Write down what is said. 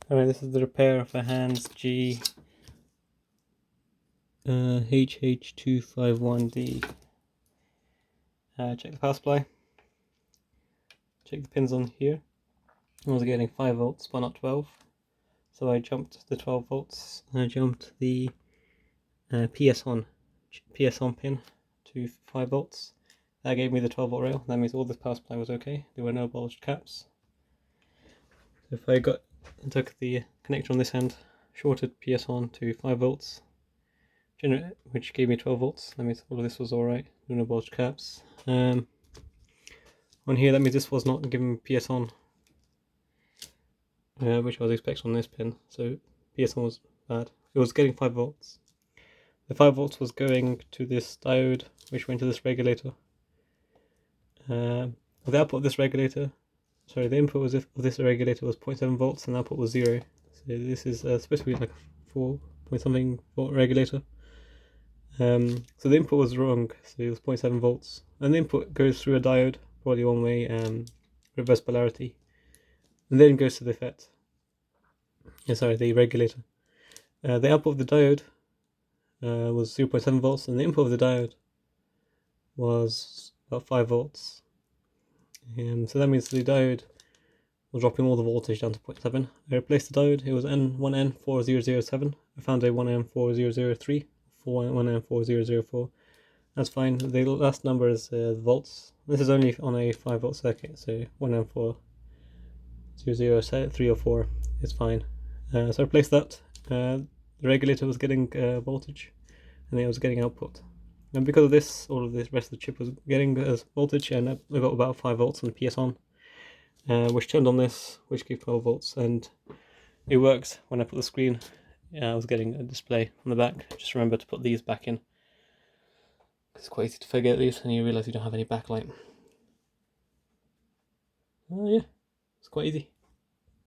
Alright, this is the repair of a Hans G hh251D. Check the power supply. Check the pins on here. I was getting 5 volts but not 12. So I jumped the 12 volts and I jumped the PS on pin to 5 volts. That gave me the 12 volt rail. That means all this power supply was okay. There were no bulged caps. So if I took the connector on this end, shorted PS on to 5 volts, which gave me 12 volts. That means all of this was alright. No bulged caps. On here, that means this was not giving PS on, which I was expecting on this pin. So PS on was bad. It was getting 5 volts. The 5 volts was going to this diode, which went to this regulator. The output of this regulator, sorry, the input of this regulator was 0.7 volts and the output was 0. So this is supposed to be like a 4 point something volt regulator. So the input was wrong, so it was 0.7 volts. And the input goes through a diode, probably one way, reverse polarity. And then goes to the FET. The regulator. The output of the diode was 0.7 volts, and the input of the diode was about 5 volts. So that means the diode was dropping all the voltage down to 0.7. I replaced the diode. It was N1N4007. I found a 1N4003 for 1N4004. That's fine. The last number is the volts. This is only on a 5 volt circuit, so 1N4003 or 4 is fine. So I replaced that. The regulator was getting voltage, and it was getting output. And because of this, all of the rest of the chip was getting voltage, and I got about 5 volts on the PS on, which turned on this, which gave 12 volts, and it works. When I put the screen, I was getting a display on the back. Just remember to put these back in. It's quite easy to forget these, and you realise you don't have any backlight. Oh yeah, it's quite easy.